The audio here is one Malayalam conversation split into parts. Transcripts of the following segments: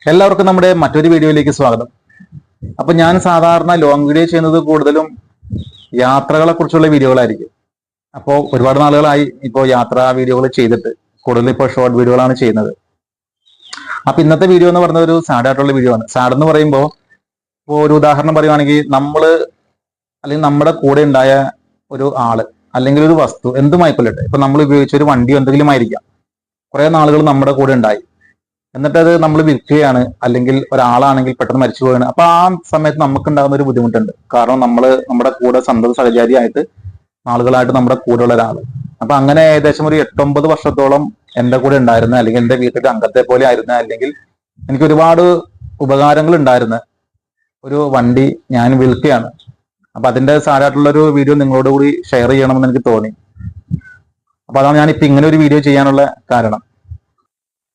എല്ലാവർക്കും നമ്മുടെ മറ്റൊരു വീഡിയോയിലേക്ക് സ്വാഗതം. അപ്പൊ ഞാൻ സാധാരണ ലോങ് വീഡിയോ ചെയ്യുന്നത് കൂടുതലും യാത്രകളെ കുറിച്ചുള്ള വീഡിയോകളായിരിക്കും. അപ്പോൾ ഒരുപാട് നാളുകളായി ഇപ്പോൾ യാത്രാ വീഡിയോകൾ ചെയ്തിട്ട് കൂടുതൽ ഇപ്പോൾ ഷോർട്ട് വീഡിയോകളാണ് ചെയ്യുന്നത്. അപ്പൊ ഇന്നത്തെ വീഡിയോ എന്ന് പറയുന്നത് ഒരു സാഡ് ആയിട്ടുള്ള വീഡിയോ ആണ്. സാഡ് എന്ന് പറയുമ്പോൾ ഇപ്പോൾ ഒരു ഉദാഹരണം പറയുവാണെങ്കിൽ അല്ലെങ്കിൽ നമ്മുടെ കൂടെ ഉണ്ടായ ഒരു ആള് അല്ലെങ്കിൽ ഒരു വസ്തു എന്തുമായിക്കൊള്ളട്ടെ, ഇപ്പൊ നമ്മൾ ഉപയോഗിച്ച ഒരു വണ്ടിയോ എന്തെങ്കിലും ആയിരിക്കാം, കുറെ നാളുകൾ നമ്മുടെ കൂടെ ഉണ്ടായി, എന്നിട്ട് അത് നമ്മൾ വിൽക്കുകയാണ്, അല്ലെങ്കിൽ ഒരാളാണെങ്കിൽ പെട്ടെന്ന് മരിച്ചു പോവുകയാണ്. അപ്പൊ ആ സമയത്ത് നമുക്ക് ഉണ്ടാകുന്ന ഒരു ബുദ്ധിമുട്ടുണ്ട്. കാരണം നമ്മുടെ കൂടെ സന്തത സഹചാരിയായിട്ട് നാളുകളായിട്ട് നമ്മുടെ കൂടെ ഉള്ള ഒരാൾ. അപ്പൊ അങ്ങനെ ഏകദേശം ഒരു 8-9 വർഷത്തോളം എന്റെ കൂടെ ഉണ്ടായിരുന്ന, അല്ലെങ്കിൽ എന്റെ വീട്ടിലെ അംഗത്തെ പോലെ ആയിരുന്ന, അല്ലെങ്കിൽ എനിക്ക് ഒരുപാട് ഉപകാരങ്ങൾ ഉണ്ടായിരുന്ന ഒരു വണ്ടി ഞാൻ വിൽക്കുകയാണ്. അപ്പൊ അതിന്റെ സാധായിട്ടുള്ള ഒരു വീഡിയോ നിങ്ങളോട് കൂടി ഷെയർ ചെയ്യണമെന്ന് എനിക്ക് തോന്നി. അപ്പൊ അതാണ് ഞാനിപ്പോ ഇങ്ങനെ ഒരു വീഡിയോ ചെയ്യാനുള്ള കാരണം.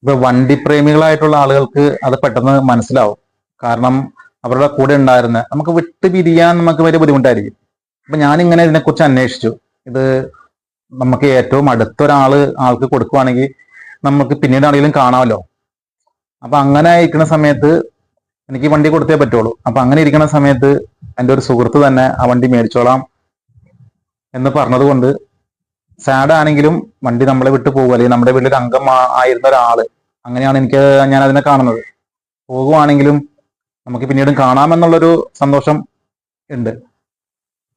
ഇപ്പൊ വണ്ടി പ്രേമികളായിട്ടുള്ള ആളുകൾക്ക് അത് പെട്ടെന്ന് മനസ്സിലാവും. കാരണം അവരുടെ കൂടെ ഉണ്ടായിരുന്ന, നമുക്ക് വിട്ട് പിരിയാൻ നമുക്ക് വലിയ ബുദ്ധിമുട്ടായിരിക്കും. അപ്പൊ ഞാനിങ്ങനെ ഇതിനെക്കുറിച്ച് അന്വേഷിച്ചു. ഇത് നമുക്ക് ഏറ്റവും ആൾക്ക് കൊടുക്കുവാണെങ്കിൽ നമുക്ക് പിന്നീടാണെങ്കിലും കാണാമല്ലോ. അപ്പൊ അങ്ങനെ ഇരിക്കുന്ന സമയത്ത് എനിക്ക് വണ്ടി കൊടുത്തേ പറ്റുള്ളൂ. അപ്പൊ അങ്ങനെ ഇരിക്കുന്ന സമയത്ത് എൻ്റെ ഒരു സുഹൃത്ത് തന്നെ ആ വണ്ടി മേടിച്ചോളാം എന്ന് പറഞ്ഞതുകൊണ്ട്, സാഡ് ആണെങ്കിലും വണ്ടി നമ്മളെ വിട്ട് പോകുക, അല്ലെങ്കിൽ നമ്മുടെ വീട്ടിലൊരു അംഗം ആയിരുന്ന ഒരാള്, അങ്ങനെയാണ് ഞാൻ അതിനെ കാണുന്നത്. പോകുവാണെങ്കിലും നമുക്ക് പിന്നീടും കാണാമെന്നുള്ളൊരു സന്തോഷം ഉണ്ട്.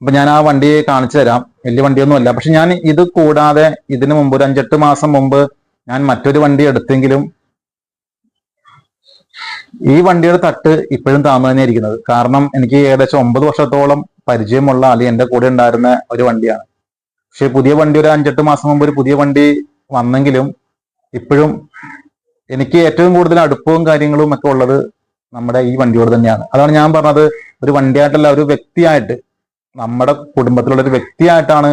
അപ്പൊ ഞാൻ ആ വണ്ടിയെ കാണിച്ചു തരാം. വലിയ വണ്ടിയൊന്നുമല്ല. പക്ഷെ ഞാൻ ഇത് കൂടാതെ ഇതിനു മുമ്പ് ഒരു 5-8 മാസം മുമ്പ് ഞാൻ മറ്റൊരു വണ്ടി എടുത്തെങ്കിലും ഈ വണ്ടിയുടെ തട്ട് ഇപ്പോഴും താന്നു തന്നെ ഇരിക്കുന്നത്. കാരണം എനിക്ക് ഏകദേശം 9 വർഷത്തോളം പരിചയമുള്ള, അല്ലെങ്കിൽ എൻ്റെ കൂടെ ഉണ്ടായിരുന്ന ഒരു വണ്ടിയാണ്. പക്ഷെ പുതിയ വണ്ടി ഒരു 5-8 മാസം മുമ്പ് ഒരു പുതിയ വണ്ടി വന്നെങ്കിലും ഇപ്പോഴും എനിക്ക് ഏറ്റവും കൂടുതൽ അടുപ്പവും കാര്യങ്ങളും ഒക്കെ ഉള്ളത് നമ്മുടെ ഈ വണ്ടിയോട് തന്നെയാണ്. അതാണ് ഞാൻ പറഞ്ഞത്, ഒരു വണ്ടിയായിട്ടല്ല, ഒരു വ്യക്തിയായിട്ട്, നമ്മുടെ കുടുംബത്തിലുള്ള ഒരു വ്യക്തിയായിട്ടാണ്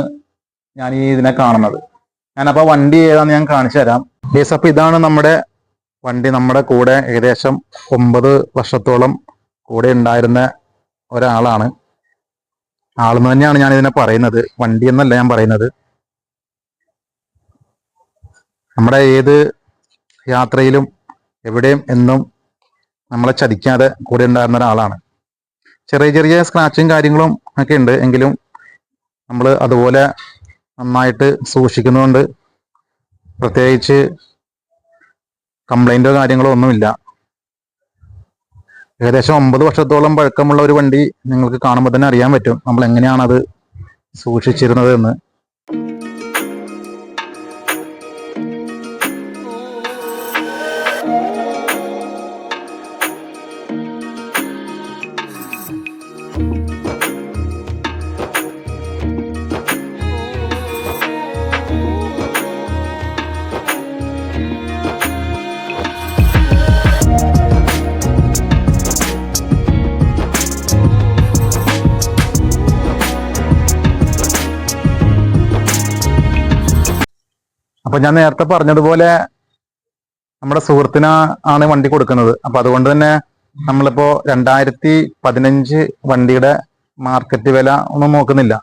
ഞാൻ ഇതിനെ കാണുന്നത്. ഞാനപ്പോൾ വണ്ടി ഏതാന്ന് ഞാൻ കാണിച്ചു തരാം. അപ്പൊ ഇതാണ് നമ്മുടെ വണ്ടി. നമ്മുടെ കൂടെ ഏകദേശം 9 വർഷത്തോളം കൂടെ ഉണ്ടായിരുന്ന ഒരാളാണ്. ആളെന്ന് തന്നെയാണ് ഞാൻ ഇതിനെ പറയുന്നത്, വണ്ടി എന്നല്ല ഞാൻ പറയുന്നത്. നമ്മുടെ ഏത് യാത്രയിലും എവിടെയും എന്നും നമ്മളെ ചതിക്കാതെ കൂടെ ഉണ്ടായിരുന്ന ഒരാളാണ്. ചെറിയ ചെറിയ സ്ക്രാച്ചും കാര്യങ്ങളും ഒക്കെ ഉണ്ട്, എങ്കിലും നമ്മൾ അതുപോലെ നന്നായിട്ട് സൂക്ഷിക്കുന്നതുകൊണ്ട് പ്രത്യേകിച്ച് കംപ്ലൈന്റോ കാര്യങ്ങളോ ഒന്നുമില്ല. ഏകദേശം 9 വർഷത്തോളം പഴക്കമുള്ള ഒരു വണ്ടി നിങ്ങൾക്ക് കാണുമ്പോൾ തന്നെ അറിയാൻ പറ്റും നമ്മൾ എങ്ങനെയാണ് അത് സൂക്ഷിച്ചിരുന്നത് എന്ന്. അപ്പൊ ഞാൻ നേരത്തെ പറഞ്ഞതുപോലെ നമ്മുടെ ആണ് വണ്ടി കൊടുക്കുന്നത്. അപ്പൊ അതുകൊണ്ട് തന്നെ നമ്മളിപ്പോ 2015 വണ്ടിയുടെ മാർക്കറ്റ് വില ഒന്നും നോക്കുന്നില്ല.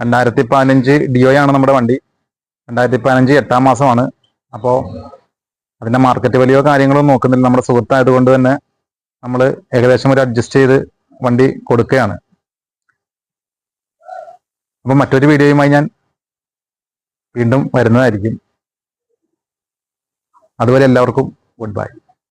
2015 ഡിയോയാണ് നമ്മുടെ വണ്ടി. 2015 8-ാം മാസമാണ്. അപ്പോ അതിന്റെ മാർക്കറ്റ് വിലയോ കാര്യങ്ങളോ നോക്കുന്നില്ല. നമ്മുടെ സുഹൃത്തായതുകൊണ്ട് തന്നെ നമ്മൾ ഏകദേശം ഒരു അഡ്ജസ്റ്റ് ചെയ്ത് വണ്ടി കൊടുക്കുകയാണ്. അപ്പൊ മറ്റൊരു വീഡിയോയുമായി ഞാൻ വീണ്ടും വരുന്നതായിരിക്കും. അതുവരെ എല്ലാവർക്കും ഗുഡ് ബൈ.